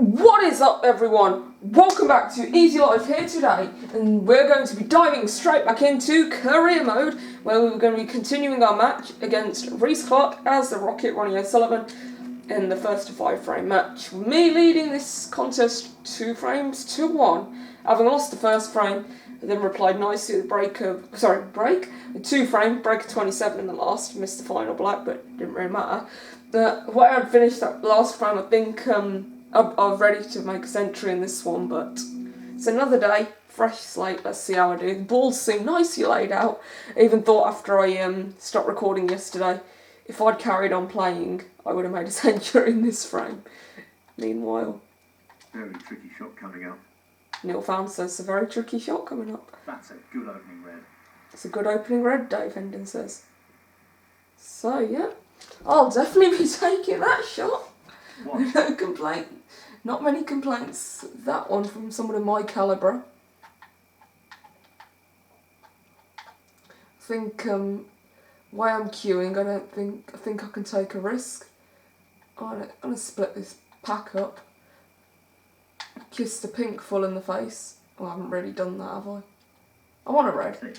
What is up, everyone? Welcome back to Easy Life here today, and we're going to be diving straight back into career mode, where we're going to be continuing our match against Rhys Clark as the Rocket Ronnie O'Sullivan in the first to 5 frame match. Me leading this contest 2 frames to 1, having lost the first frame, then replied nicely with a 2 frame, break of 27 in the last, missed the final black, but it didn't really matter. The way I'd finished that last frame, I think I'm ready to make a century in this one, but it's another day, fresh slate, let's see how I do. The balls seem nicely laid out. I even thought after I stopped recording yesterday, if I'd carried on playing, I would have made a century in this frame. Meanwhile, very tricky shot coming up. Neil Fan says it's a very tricky shot coming up. That's a good opening red. It's a good opening red, Dave Hendon says. So yeah, I'll definitely be taking that shot. No complaint. Not many complaints. That one from someone of my calibre. I think why I'm queuing, I think I can take a risk. I'm gonna split this pack up. Kiss the pink full in the face. Well, I haven't really done that, have I? I want a red. 6.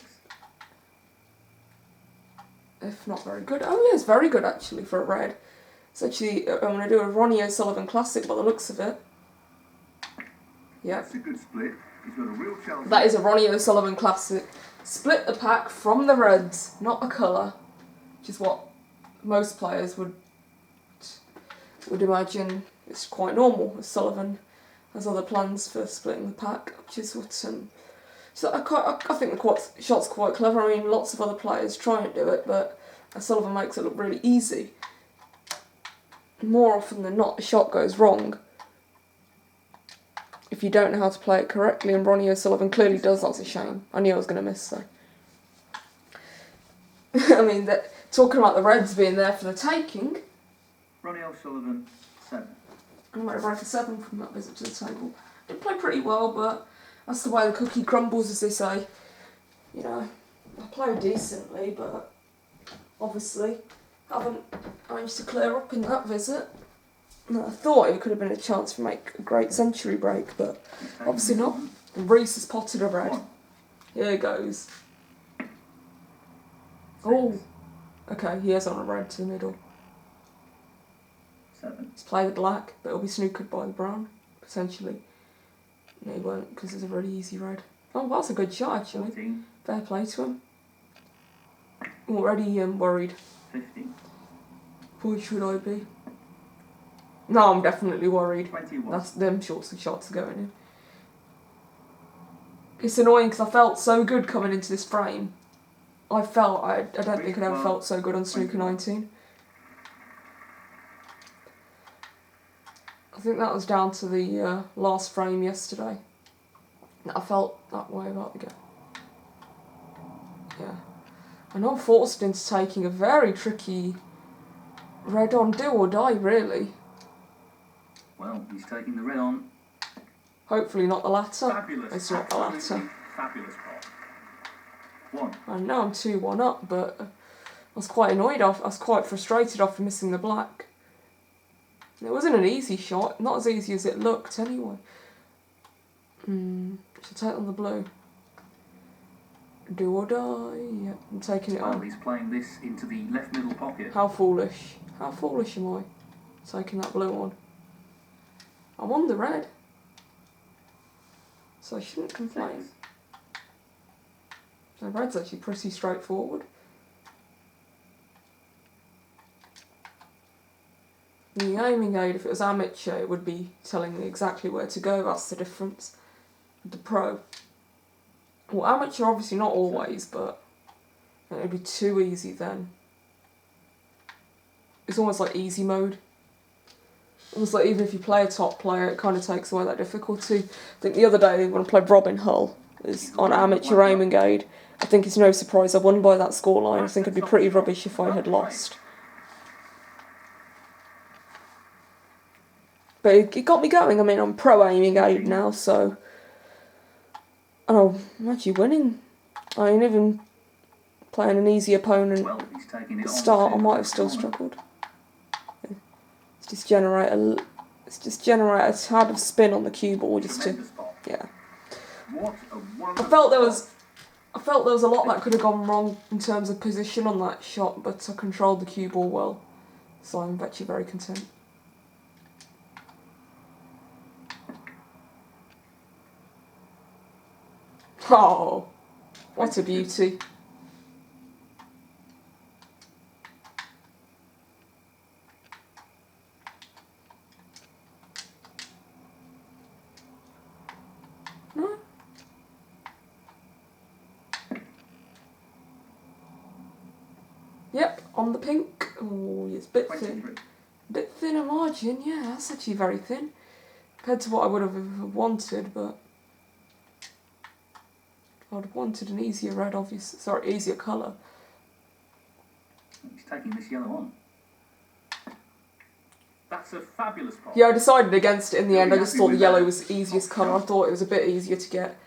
If not very good. Oh yeah, it's very good actually for a red. It's actually, I'm going to do a Ronnie O'Sullivan classic by the looks of it. Yeah. That's a good split. He's got a real chance. That is a Ronnie O'Sullivan classic. Split the pack from the reds, not a colour, which is what most players would imagine. It's quite normal. O'Sullivan has other plans for splitting the pack, which is what so I think the shot's quite clever. I mean, lots of other players try and do it, but O'Sullivan makes it look really easy. More often than not, the shot goes wrong if you don't know how to play it correctly, and Ronnie O'Sullivan clearly does. That's a shame. I knew I was going to miss, though. I mean, talking about the reds being there for the taking. Ronnie O'Sullivan, 7. I might have broke a 7 from that visit to the table. Did play pretty well, but that's the way the cookie crumbles, as they say. You know, I played decently, but obviously haven't managed to clear up in that visit. I thought it could have been a chance to make a great century break, but obviously not. And Rhys has potted a red. Here goes. Oh, okay, he is on a red to the middle. 7. He's played the black, but it'll be snookered by the brown, potentially. No, he won't, because it's a really easy red. Oh, that's a good shot, actually. 14. Fair play to him. Already worried. 15. Why should I be? No, I'm definitely worried. 21. That's them shots are going in. It's annoying because I felt so good coming into this frame. I don't think I'd ever felt so good on Snooker 19. I think that was down to the last frame yesterday. I felt that way about the game. Yeah. And I'm forced into taking a very tricky red on do or die, really. Well, he's taking the red on. Hopefully not the latter. Fabulous. It's not the latter. Fabulous pot. 1. I know I'm 2-1 up, but I was quite annoyed. I was quite frustrated after missing the black. It wasn't an easy shot. Not as easy as it looked, anyway. Should take on the blue. Do or die. Yep, I'm taking it on. Well, he's playing this into the left middle pocket. How foolish. How foolish am I? Taking that blue on. I'm on the red. So I shouldn't complain. 6. The red's actually pretty straightforward. The aiming aid, if it was amateur, it would be telling me exactly where to go. That's the difference. The pro. Well, amateur obviously not always, but it would be too easy then. It's almost like easy mode. Almost like even if you play a top player, it kind of takes away that difficulty. I think the other day when I played Robin Hull, is on amateur aiming aid. I think it's no surprise I won by that scoreline. I think it'd be pretty rubbish if I had lost. But it got me going. I mean, I'm pro aiming aid now, so I'm actually winning. I mean, even playing an easy opponent at the start, I might have still struggled. Let's just generate Let's just generate a tad of spin on the cue ball just to, yeah. What a wonderful I felt there was a lot that could have gone wrong in terms of position on that shot, but I controlled the cue ball well, so I'm actually very content. Oh, what a beauty. Yep, on the pink. Oh, it's a bit thin. Bit thinner margin, yeah, that's actually very thin. Compared to what I would have wanted, but I'd have wanted an easier red, obviously. Sorry, easier colour. He's taking this yellow on. That's a fabulous pot. Yeah, I decided against it in the end. I just thought the yellow was the easiest colour. I thought it was a bit easier to get.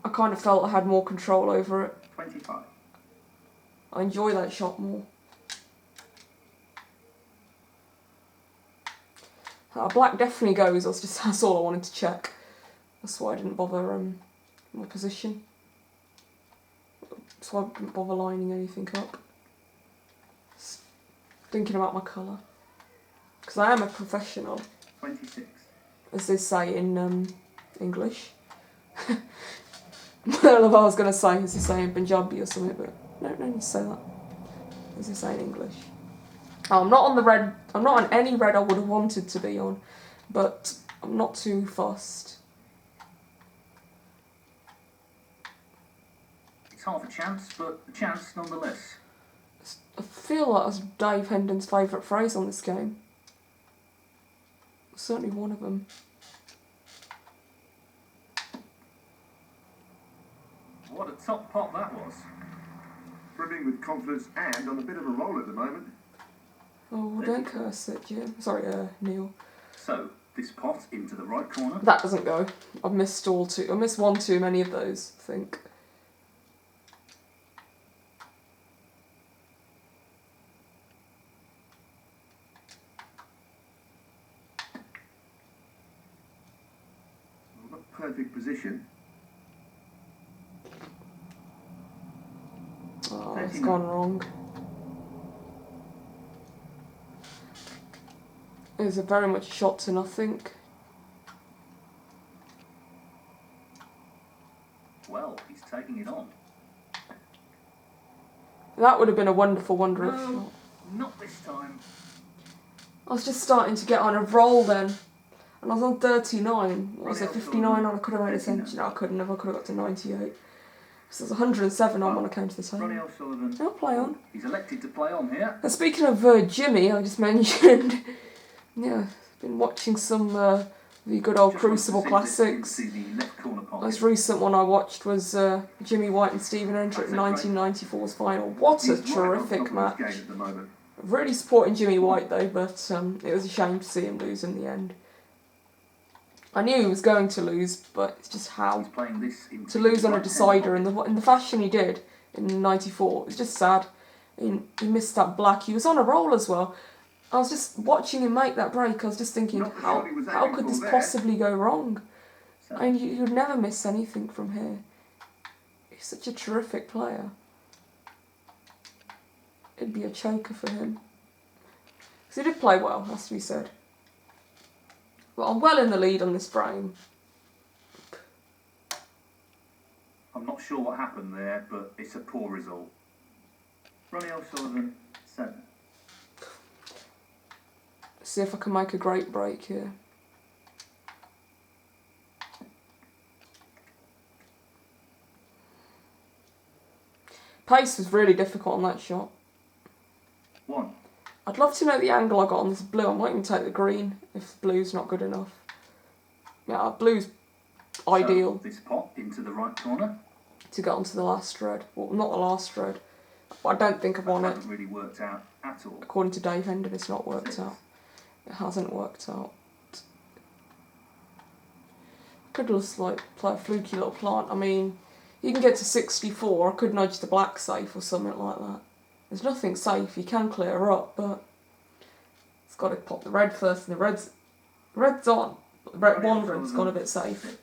I kind of felt I had more control over it. 25. I enjoy that shot more. Black definitely goes. That's all I wanted to check. That's why I didn't bother my position. So I didn't bother lining anything up. Just thinking about my colour. Because I am a professional. 26. As they say in English. I don't know what I was going to say, as they say in Punjabi or something, but no need to say that. As they say in English. I'm not on the red, I'm not on any red I would have wanted to be on, but I'm not too fussed. It's half a chance, but a chance nonetheless. I feel like that's Dave Hendon's favourite phrase on this game. Certainly one of them. What a top pot that was. Brimming with confidence and on a bit of a roll at the moment. Oh, don't curse it, Jim. Sorry, Neil. So, this pot into the right corner. That doesn't go. I've missed I missed one too many of those, I think. Not perfect position. Oh, it's gone wrong. It was a very much shot to nothing. Well, he's taking it on. That would have been a wonderful, wondrous No, shot. not this time. I was just starting to get on a roll then. And I was on 39. What was it, 59 on? I could have made a century. No, I couldn't have. I could have got to 98. So there's 107 on when I came to the table. Ronnie O'Sullivan. I'll play on. He's elected to play on here. And speaking of Jimmy, I just mentioned, yeah, been watching some the good old Crucible classics. The left corner pocket. Most recent one I watched was Jimmy White and Stephen Hendrick 1994's final. What a terrific match. At the moment. Really supporting Jimmy White though, but it was a shame to see him lose in the end. I knew he was going to lose, but it's just how He's playing this to lose on a decider in the fashion he did in '94. It was just sad. He missed that black. He was on a roll as well. I was just watching him make that break. I was just thinking, how could this possibly go wrong? I mean, you'd never miss anything from here. He's such a terrific player. It'd be a choker for him. Because he did play well, has to be said. But I'm well in the lead on this frame. I'm not sure what happened there, but it's a poor result. Ronnie O'Sullivan, 7. See if I can make a great break here. Pace was really difficult on that shot. 1. I'd love to know the angle I got on this blue. I might even take the green if blue's not good enough. Yeah, blue's ideal. So, this pot into the right corner. To get onto the last red. Well, not the last red. I don't think I've won it. It hasn't really worked out at all. According to Dave Hendon, it's not worked out. It hasn't worked out. Could just like play a fluky little plant. I mean, you can get to 64. I could nudge the black safe or something like that. There's nothing safe. You can clear up, but It's got to pop the red first, and the red's on. But the red one red's gone a bit safe.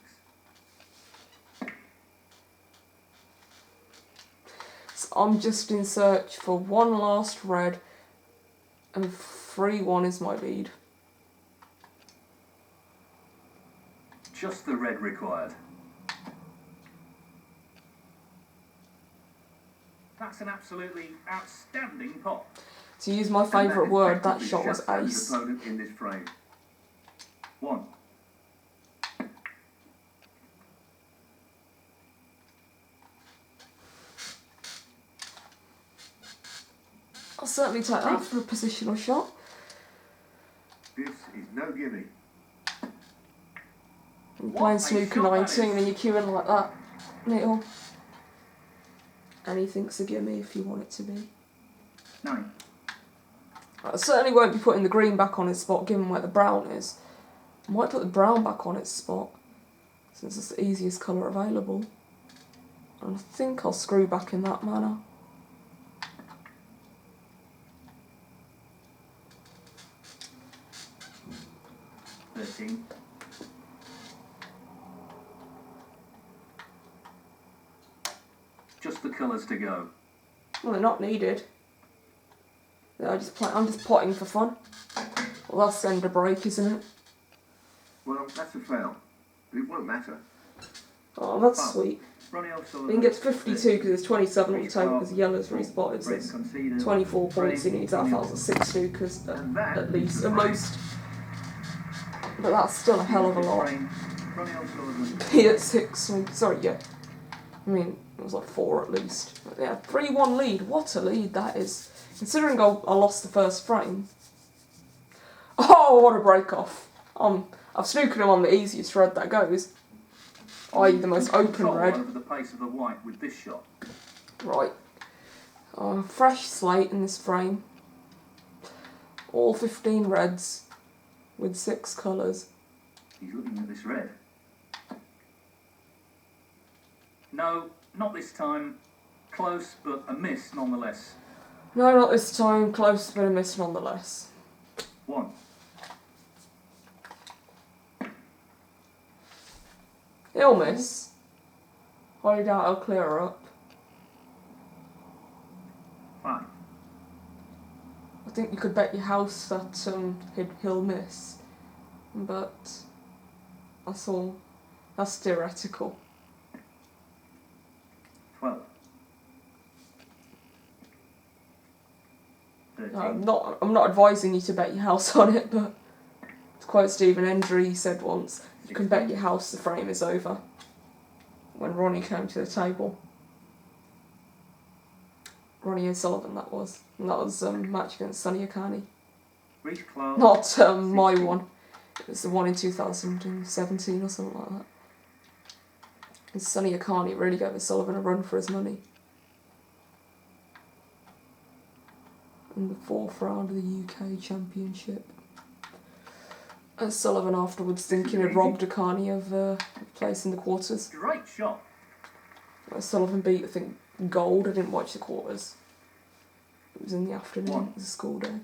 So I'm just in search for one last red, and 3-1 is my lead. Just the red required. That's an absolutely outstanding pot. To use my favourite word, that shot was ace. Opponent in this frame. 1. I'll certainly take that for a positional shot. This is no gimme. I'm playing snooker 19 and you're queuing like that, Neil. Anything's a gimme if you want it to be. 9. I certainly won't be putting the green back on its spot given where the brown is. I might put the brown back on its spot since it's the easiest colour available. And I think I'll screw back in that manner. Just the colours to go. Well, they're not needed. I'm just potting for fun. Well, that's end a break, isn't it? Well, that's a fail. But it won't matter. Oh, that's sweet. Ronnie O'Sullivan. He can get 52 because there's 27 on the table because yellow's respotted. So it's 24 points. He needs that fouls at 6 snoockers at least, at most. But that's still a hell of a lot. Ronnie O'Sullivan. He at 6. Sorry, yeah. I mean, it was like 4 at least. But yeah, 3-1 lead. What a lead that is. Considering I lost the first frame. Oh, what a break off. I've snookered him on the easiest red that goes. I.e. the most open red. Over the pace of the white with this shot. Right. Fresh slate in this frame. All 15 reds with 6 colours. He's looking at this red. No, not this time. Close, but a miss nonetheless. No, not this time. Close, but a miss nonetheless. 1. He'll miss. Highly doubt I'll clear her up. 5. I think you could bet your house that he'll miss. But that's theoretical. 12. 13. I'm not advising you to bet your house on it, but to quote Stephen Hendry, he said once, you can bet your house the frame is over. When Ronnie came to the table. Ronnie O'Sullivan, that was. And that was match against Sonny Akani. Rhys Clark. Not my one. It was the one in 2017 or something like that. And Sonny Akani really gave O'Sullivan a run for his money. In the 4th round of the UK Championship. O'Sullivan afterwards thinking he'd robbed Akani of a place in the quarters. Great shot. O'Sullivan beat, I think, gold. I didn't watch the quarters. It was in the afternoon. One. It was a school day.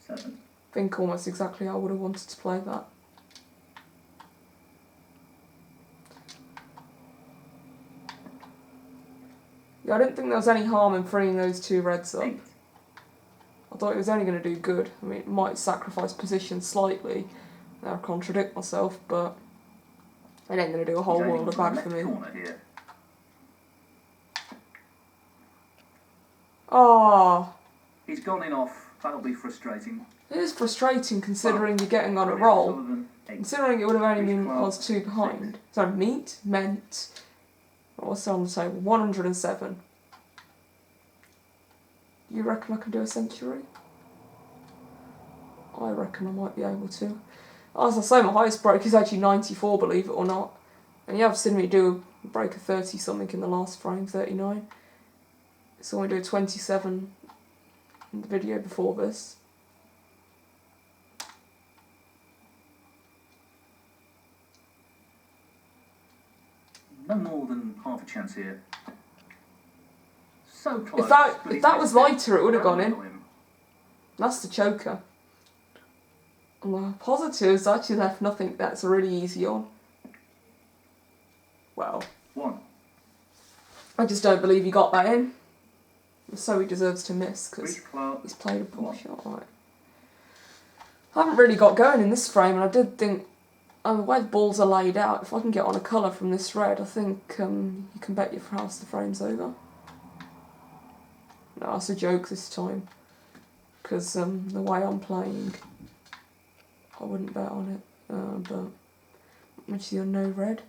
I think almost exactly how I would have wanted to play that. Yeah, I didn't think there was any harm in freeing those 2 reds up. I thought it was only going to do good. I mean, it might sacrifice position slightly. I'll contradict myself, but it ain't going to do a whole world of bad for me. Ah. He's gone in off. That'll be frustrating. It is frustrating considering you're getting on a roll. Considering it would have only been I was 2 behind. So meant. What's on the table? 107. You reckon I can do a century? I reckon I might be able to. As I say, my highest break is actually 94, believe it or not. And you have seen me do a break of 30 something in the last frame, 39. So I do a 27 in the video before this. No more than chance here. So close. If that was lighter, it would have gone in. That's the choker. And the positives actually left nothing that's really easy on. Well, 1. I just don't believe he got that in. So he deserves to miss because Rhys Clark, he's played a poor shot. Right. I haven't really got going in this frame, and I did think, the way the balls are laid out, if I can get on a colour from this red, I think you can bet your house the frame's over. No, that's a joke this time, because the way I'm playing, I wouldn't bet on it, but much the no red.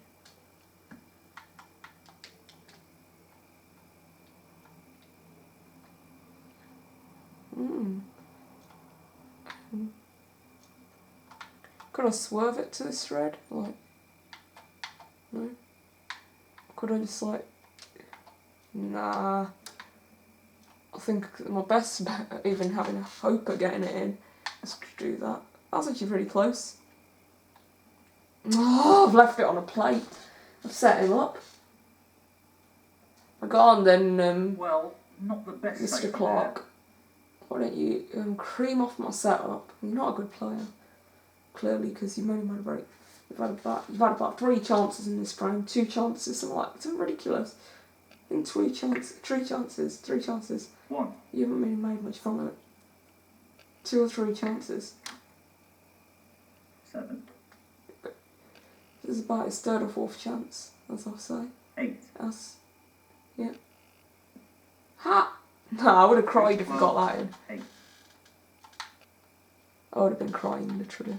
Could I swerve it to this red? Like, no? Could I just like, nah. I think my best bet at even having a hope of getting it in is to do that. That was actually really close. Oh, I've left it on a plate. I've set him up. I got on then, well, not the best Mr. Clark. Why don't you cream off my setup? You're not a good player. Clearly, because you've only made a break. You've had about 3 chances in this frame, 2 chances, something like that. It's ridiculous. I think 3 chances. 1. You haven't really made much from it. 2 or 3 chances. 7. This is about his 3rd or 4th chance, as I say. 8. Yeah. Ha! No, I would have cried if I got that in. 8. I would have been crying, literally.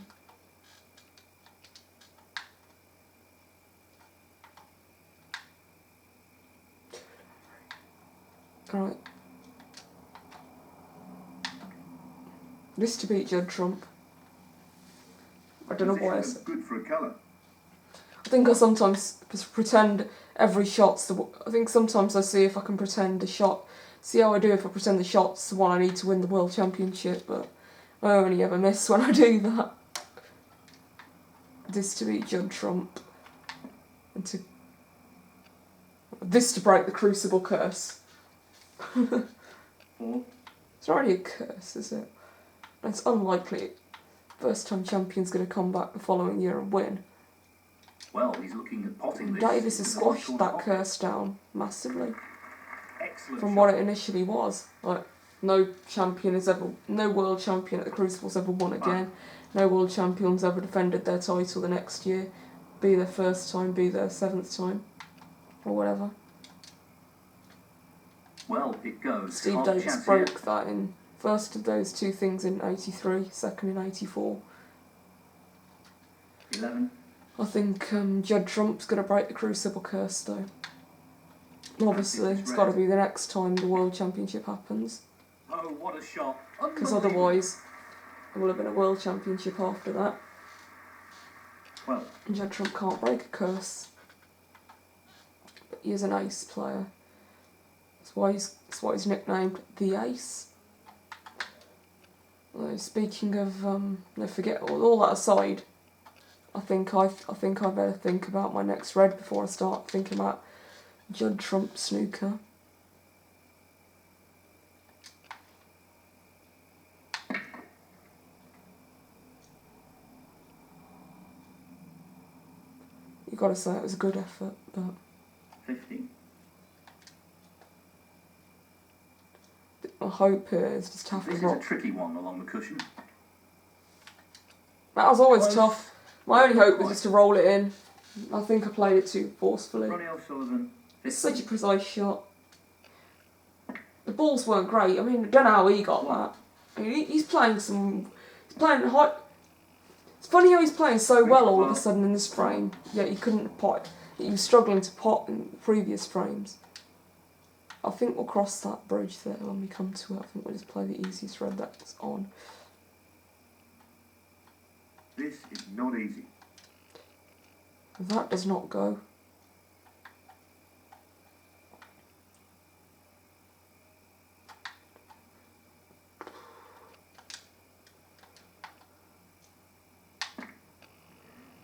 Alright. This to beat Judd Trump. I don't know why I said. Good for a colour. I think I sometimes pretend every shot's the. I think sometimes I see if I can pretend the shot. See how I do if I pretend the shot's the one I need to win the World Championship, but I only ever miss when I do that. This to beat Judd Trump. And to. This to break the Crucible curse. 4. It's not really a curse, is it? It's unlikely. First time champion's going to come back the following year and win. Well, he's looking at potting this. Davis has squashed that curse down massively. Excellent From shot. what it initially was. Like, no world champion at the Crucible's ever won again. No world champions ever defended their title the next year. Be their 1st time, be their 7th time. Or whatever. Well, it goes. Steve Half Davis chance broke here. that in first of those 2 things in 83, second in 84. 11. I think Judd Trump's going to break the Crucible curse though. Obviously, it's got to be the next time the World Championship happens. Oh, what a shot. Because otherwise, there will have been a World Championship after that. Well, And Judd Trump can't break a curse. But he is an ace player. That's why he's nicknamed the Ace. Speaking of, forget all that aside, I think I better think about my next red before I start thinking about Judd Trump snooker. You got to say it was a good effort, but 15. my hope here is just have to This is a rock. tricky one along the cushion. That was always Close. tough. My only hope was just to roll it in. I think I played it too forcefully. Ronnie O'Sullivan. It's such a precise shot. The balls weren't great. I mean, I don't know how he got that. I mean, he's playing some. He's playing hot. It's funny how he's playing so well all of a sudden in this frame, yet he couldn't pot. He was struggling to pot in the previous frames. I think we'll cross that bridge there when we come to it. I think we'll just play the easiest red that's on. This is not easy. That does not go.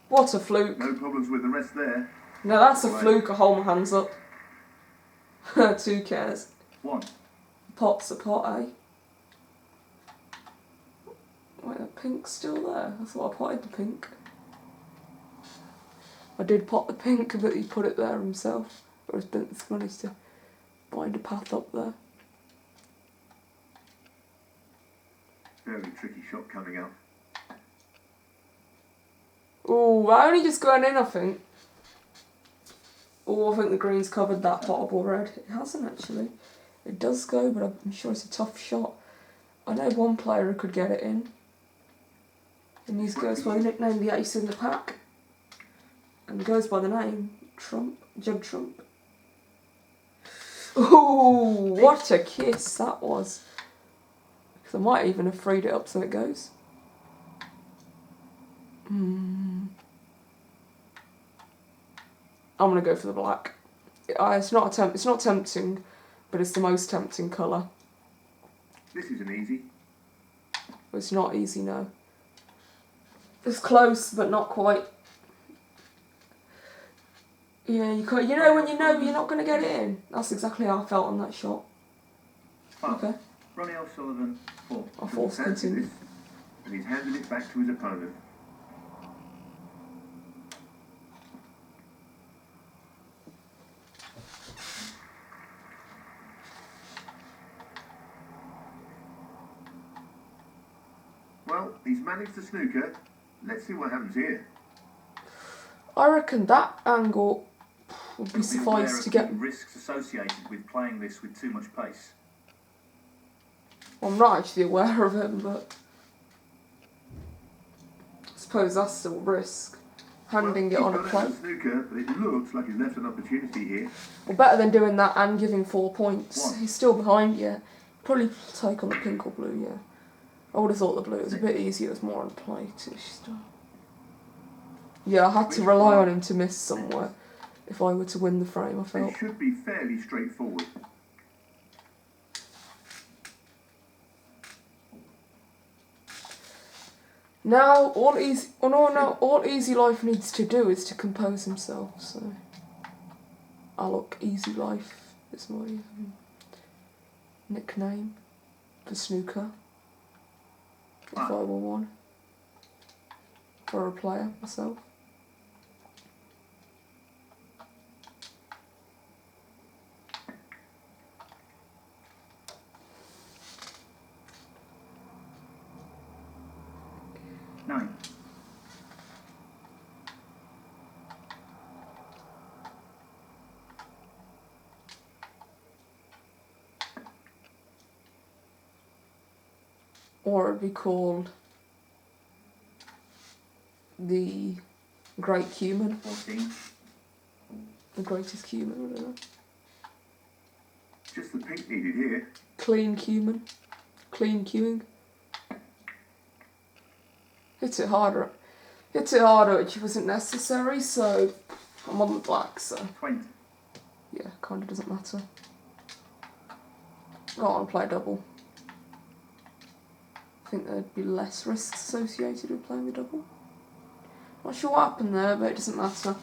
What a fluke. No problems with the rest there. No, that's a fluke. I hold my hands up. 2 cares. 1. Pot's a pot, eh? Wait, the pink's still there. I thought I potted the pink. I did pot the pink, but he put it there himself. Or spent the money to find a path up there. Very tricky shot coming up. Oh, I only just going in, I think. Oh, I think the green's covered that potable red. It hasn't actually. It does go, but I'm sure it's a tough shot. I know one player who could get it in. And he goes by the nickname the ace in the pack. And he goes by the name Trump, Jug Trump. Oh, what a kiss that was. Because I might even have freed it up so it goes. I'm going to go for the black. It's not tempting, but it's the most tempting colour. This isn't easy. It's not easy, no. It's close, but not quite. Yeah, you know when you know you're not going to get it in. That's exactly how I felt on that shot. 5. Okay. Ronnie O'Sullivan, 4. I'll force continue. And he's handed it back to his opponent. Well, he's managed the snooker. Let's see what happens here. I reckon that angle would be suffice to get... risks associated with playing this with too much pace. Well, I'm not actually aware of him, but... I suppose that's still risk. Handing it on a plate. Snooker, but it looks like he's left an opportunity here. Well, better than doing that and giving 4 points. He's still behind, yeah. Probably take on the pink or blue, yeah. I would have thought the blue was a bit easier, it was more on plate-ish stuff. Yeah, I had to rely on him to miss somewhere if I were to win the frame, I felt. It should be fairly straightforward. Now, all Easy Life needs to do is to compose himself, so... look, Easy Life is my nickname for snooker. If I were one. For a player, myself. Or it'd be called the Great Cumin. 14. The greatest cumin, I don't know. Just the pink needed here. Clean cumin. Clean queuing. Hit it harder, which wasn't necessary, so I'm on the black, so 20. yeah, kinda doesn't matter. Go on, play double. I think there'd be less risks associated with playing the double. Not sure what happened there, but it doesn't matter.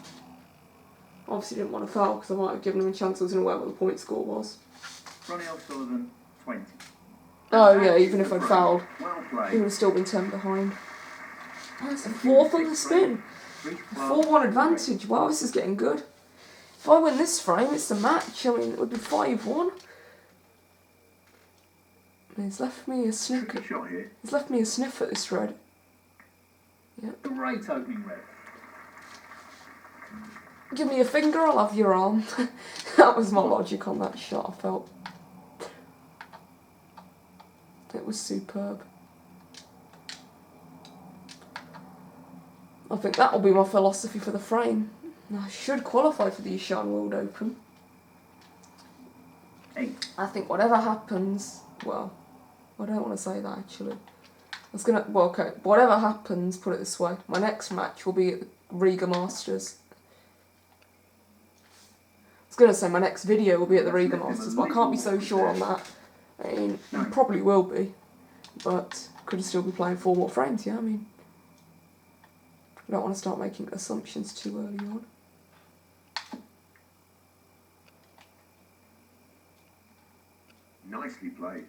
Obviously didn't want to foul because I might have given him a chance. I wasn't aware what the point score was. Ronnie O'Sullivan, 20. Oh yeah, even if I'd fouled, Well he played. would have still been 10 behind. Oh, it's a 4th on the spin. 4-1 advantage. Wow, this is getting good. If I win this frame, it's the match. I mean, it would be 5-1. He's left me a sniff. Tricky shot here. He's left me a sniff at this red. Yep. Great opening red. Give me a finger, I'll have your arm. That was my logic on that shot, I felt. It was superb. I think that'll be my philosophy for the frame. I should qualify for the Yushan World Open. 8. I think whatever happens, well, I don't want to say that actually. Okay, whatever happens, put it this way, my next match will be at the Riga Masters. I was going to say my next video will be at the Riga Masters, but I can't be so sure on that. I mean, it probably will be, but could still be playing 4 more frames, yeah, I mean. I don't want to start making assumptions too early on. Nicely played.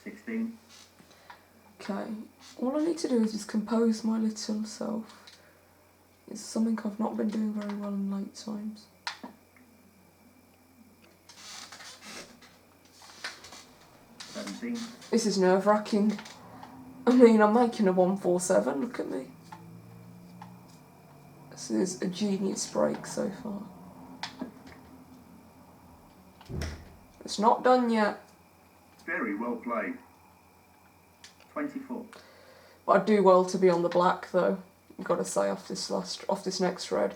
16. Okay, all I need to do is just compose my little self. It's something I've not been doing very well in late times. This is nerve-wracking. I mean, I'm making a 147, look at me. This is a genius break so far. It's not done yet. Very well played. 24. But I do well to be on the black though. I've got to say off this next red.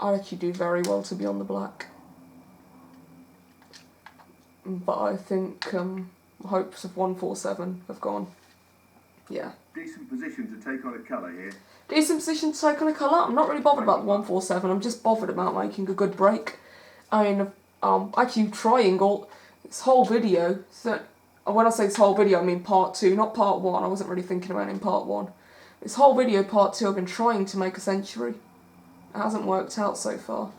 I actually do very well to be on the black. But I think hopes of 147 have gone. Yeah. Decent position to take on a colour here. Decent position to take on a colour. I'm not really bothered about the 147. I'm just bothered about making a good break. I mean, actually triangle this whole video. So when I say this whole video, I mean part 2, not part 1. I wasn't really thinking about it in part 1. This whole video, part 2, I've been trying to make a century. It hasn't worked out so far.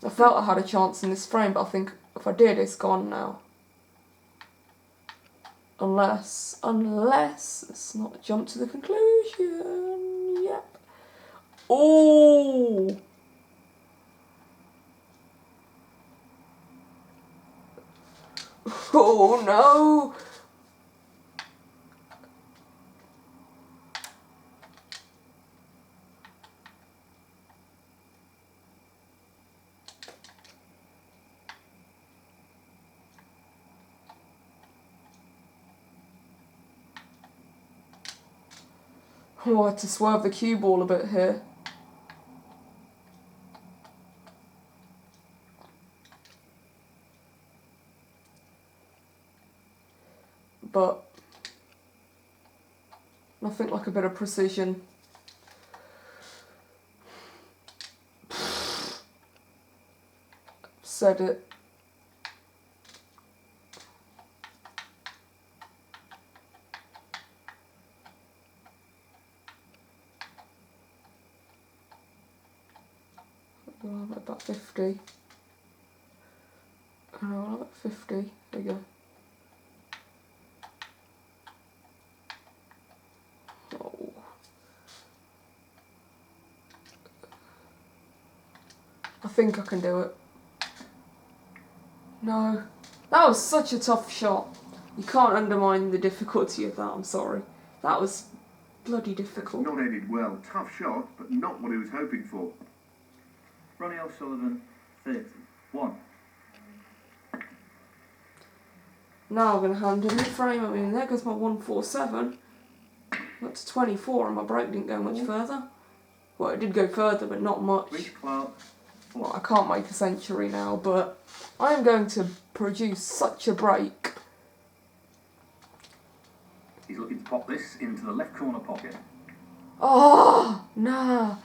I felt I had a chance in this frame, but I think if I did, it's gone now. Unless, let's not jump to the conclusion. Yep. Oh! Oh no! Oh, I had to swerve the cue ball a bit here. But nothing like a bit of precision. Said it. I'll have about 50. And I'll have about 50. There you go. Oh. I think I can do it. No. That was such a tough shot. You can't undermine the difficulty of that, I'm sorry. That was bloody difficult. Not ended well. Tough shot, but not what he was hoping for. Ronnie O'Sullivan, 31. Now I'm going to hand in the frame. I mean, there goes my 147. Up to 24 and my break didn't go much further. Well, it did go further, but not much. Rhys Clark, 4. Well, I can't make a century now, but I am going to produce such a break. He's looking to pop this into the left corner pocket. Oh, nah.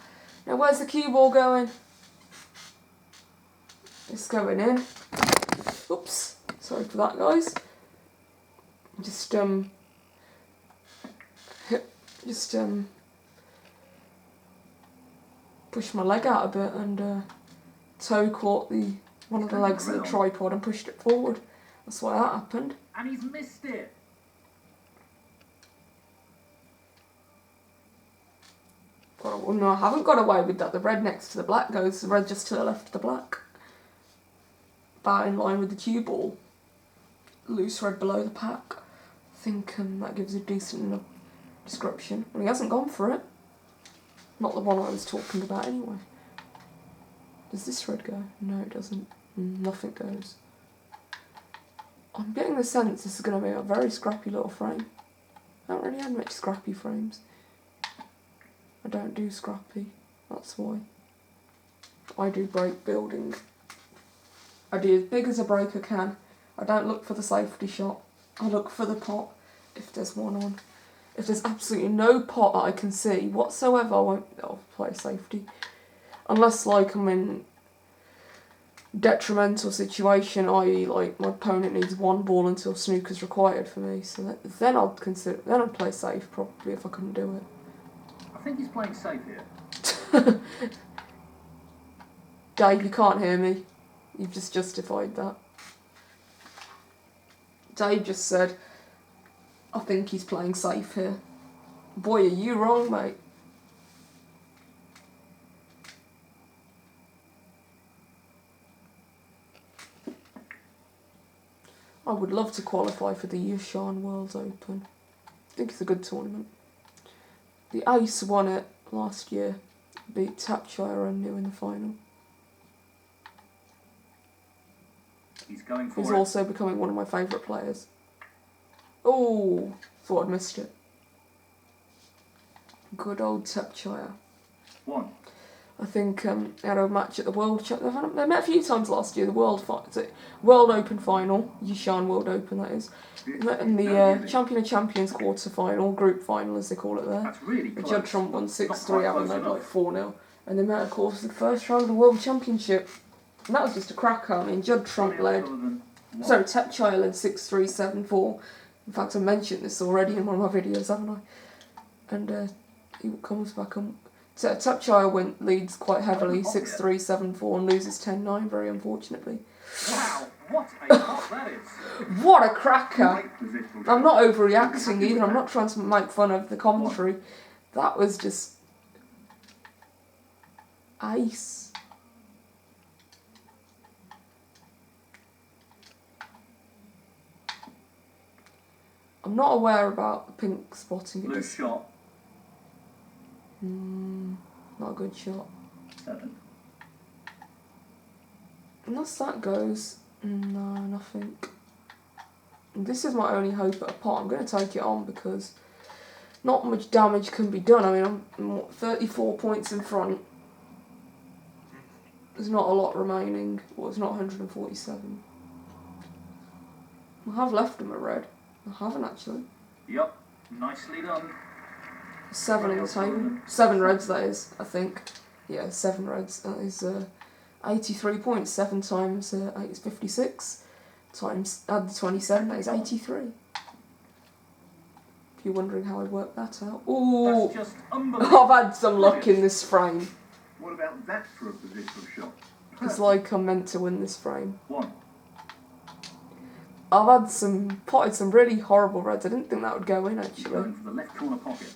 Now, where's the cue ball going? It's going in. Oops. Sorry for that, guys. Just pushed my leg out a bit and toe caught one of the legs of the tripod and pushed it forward. That's why that happened. And he's missed it. Well, no, I haven't got away with that. The red next to the black goes. The red just to the left of the black. About in line with the cue ball. Loose red below the pack. I think that gives a decent enough description. Well, he hasn't gone for it. Not the one I was talking about anyway. Does this red go? No, it doesn't. Nothing goes. I'm getting the sense this is going to be a very scrappy little frame. I haven't really had much scrappy frames. I don't do scrappy. That's why. I do break building. I do as big as a breaker can. I don't look for the safety shot. I look for the pot, if there's one on. If there's absolutely no pot that I can see whatsoever, I won't play safety. Unless, like, I'm in detrimental situation, i.e. like my opponent needs one ball until snooker's required for me. So then I'd play safe probably if I couldn't do it. I think he's playing safe here. Dave, you can't hear me. You've just justified that. Dave just said, I think he's playing safe here. Boy, are you wrong, mate. I would love to qualify for the Yushan World Open. I think it's a good tournament. The Ace won it last year, beat Tapshire and New in the final. He's also becoming one of my favourite players. Oh, thought I'd missed it. Good old Tapshire. 1. I think they had a match at the World Championship. They met a few times last year. The World Open final, Yushan World Open, that is. They met in the Champion of Champions quarter final, group final as they call it there. That's really close. Judd Trump won 6-3, having led like 4-0. And they met, of course, in the first round of the World Championship. And that was just a cracker. I mean, Judd Trump led. Sorry, Tapshire led 6-3, 7-4. In fact, I mentioned this already in one of my videos, haven't I? And he comes back and Tapshire leads quite heavily, 6-3, 7-4, and loses 10-9, very unfortunately. Wow, what a hot that is! What a cracker! I'm not overreacting either, I'm not trying to make fun of the commentary. That was just ace. I'm not aware about the pink spotting. Loose shot. Not a good shot. 7. Unless that goes, no, nothing. This is my only hope at a pot. I'm going to take it on because not much damage can be done. I mean, I'm 34 points in front. There's not a lot remaining. Well, it's not 147. I have left him a red. I haven't actually. Yup, nicely done. 7 in the table. 7 reds, that is, I think. Yeah, 7 reds. That is 83 points. 7 times 8 is 56. Times, add the 27, that is 83. If you're wondering how I worked that out. Ooh! That's just unbelievable. I've had some luck in this frame. What about that for a positional shot? It's like I'm meant to win this frame. 1. I've had potted some really horrible reds. I didn't think that would go in, actually. Going for the left corner pocket.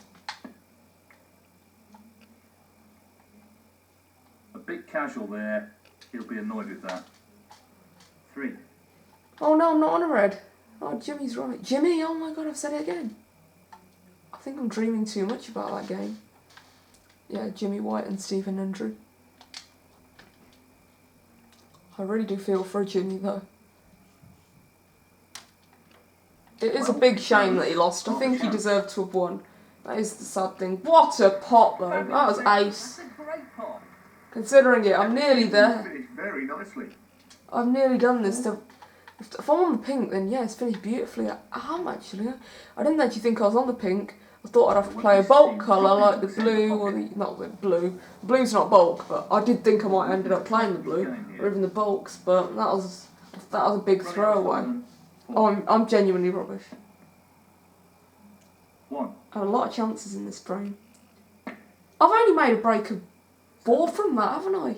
A bit casual there. He'll be annoyed with that. 3. Oh no, I'm not on a red. Oh, Jimmy's right. Jimmy, oh my god, I've said it again. I think I'm dreaming too much about that game. Yeah, Jimmy White and Stephen Andrew. I really do feel for Jimmy, though. It is a big shame that he lost. I think he deserved to have won. That is the sad thing. What a pot, though. That was ace. That's a great pot. Considering it, I'm nearly there. Finished very nicely. I've nearly done this. If I'm on the pink, then yeah, it's finished beautifully. I am actually. I didn't actually think I was on the pink. I thought I'd have to play a bulk colour like the blue or the... Not the blue. Blue's not bulk, but I did think I might have ended up playing the blue. Or even the bulks, but that was a big throwaway. Oh, I'm genuinely rubbish. 1. I had a lot of chances in this frame. I've only made a break of 4 from that, haven't I?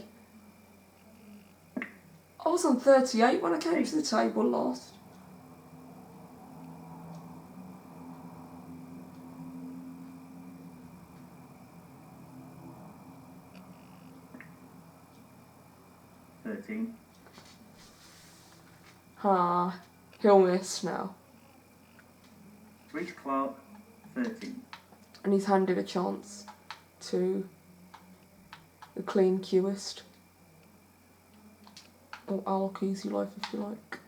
I was on 38 when I came to the table last. Ah, he'll miss now. Rhys Clark, 13. And he's handed a chance to the clean cueist. Or Alok Easy Life, if you like.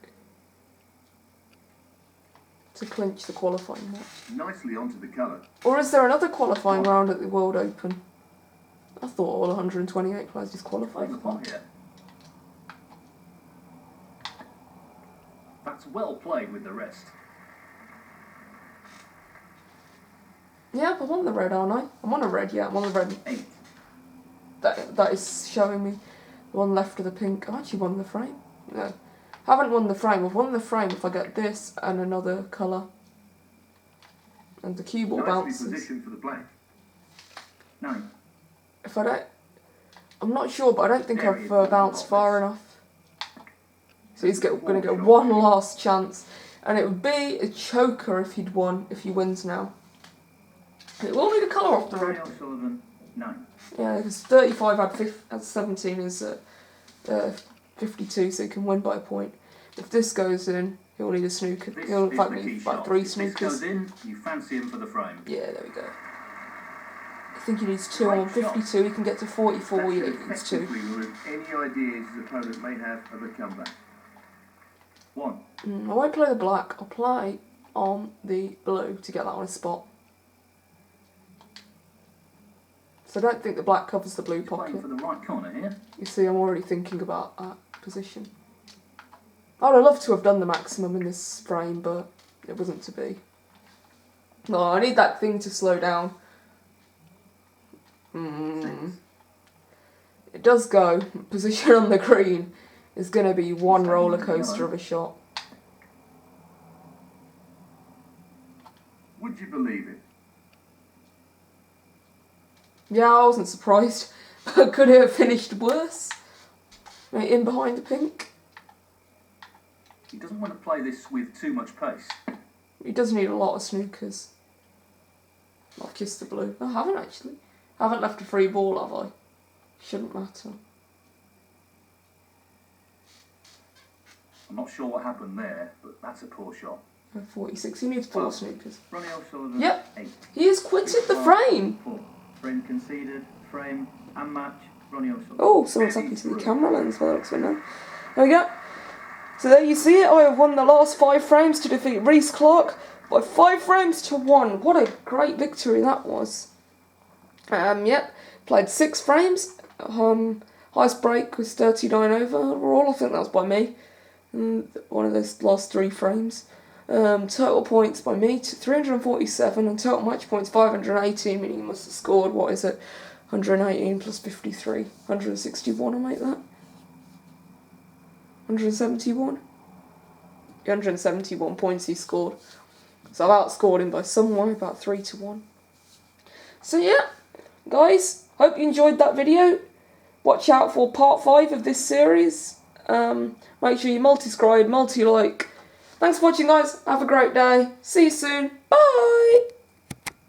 To clinch the qualifying match. Nicely onto the colour. Or is there another qualifying round at the World Open? I thought all 128 players just qualified for that. That's well played with the rest. Yeah, I'm on the red, aren't I? I'm on a red, yeah, I'm on the red. 8. That is showing me the one left of the pink. I've actually won the frame. No, haven't won the frame. I've won the frame if I get this and another colour. And the cue ball bounces. Positioned for the black. 9. If I don't... I'm not sure, but I don't think There I've he is. bounced far enough. So he's going to get one last chance. And it would be a choker if he'd won, if he wins now. It will need a colour off the Ronnie road. O'Sullivan, 9. Yeah, because 35 had 17 is 52, so he can win by a point. If this goes in, he'll need a snooker. This He'll in is fact the key need like shot. 3 If this snookers. goes in, you fancy him for the frame. Yeah, there we go. I think he needs 2 on 52. He can get to 44. That Yeah, should he needs 2. effectively remove any ideas his opponent may have of a comeback. 1. I won't play the black. I'll play on the blue to get that on a spot. So I don't think the black covers the blue He's playing pocket. for the right corner here. You see, I'm already thinking about that position. I would have loved to have done the maximum in this frame, but it wasn't to be. No, I need that thing to slow down. It does go. Position on the green is going to be one roller coaster of a shot. Would you believe it? Yeah, I wasn't surprised. But could it have finished worse? Right, in behind the pink. He doesn't want to play this with too much pace. He does need a lot of snookers. I've kissed the blue. I haven't actually. I haven't left a free ball, have I? Shouldn't matter. I'm not sure what happened there, but that's a poor shot. 46. He needs 4 snookers. Ronnie O'Sullivan, Yep. 8. He has quitted the frame. 4. Frame conceded, frame and match, Ronnie O'Sullivan. Oh, someone's happy to the camera lens by the looks of it now. There we go. So there you see it. I have won the last 5 frames to defeat Rhys Clark by 5 frames to 1. What a great victory that was. Yep. Played 6 frames. Highest break was 39 overall. I think that was by me. One of those last 3 frames. Total points by me to 347 and total match points 518, meaning you must have scored, what is it, 118 plus 53, 161 I'll make that. 171? 171 points he scored. So I've outscored him by some way, about 3 to 1. So yeah, guys, hope you enjoyed that video. Watch out for part 5 of this series. Make sure you multi-scribe, multi-like. Thanks for watching, guys. Have a great day. See you soon. Bye!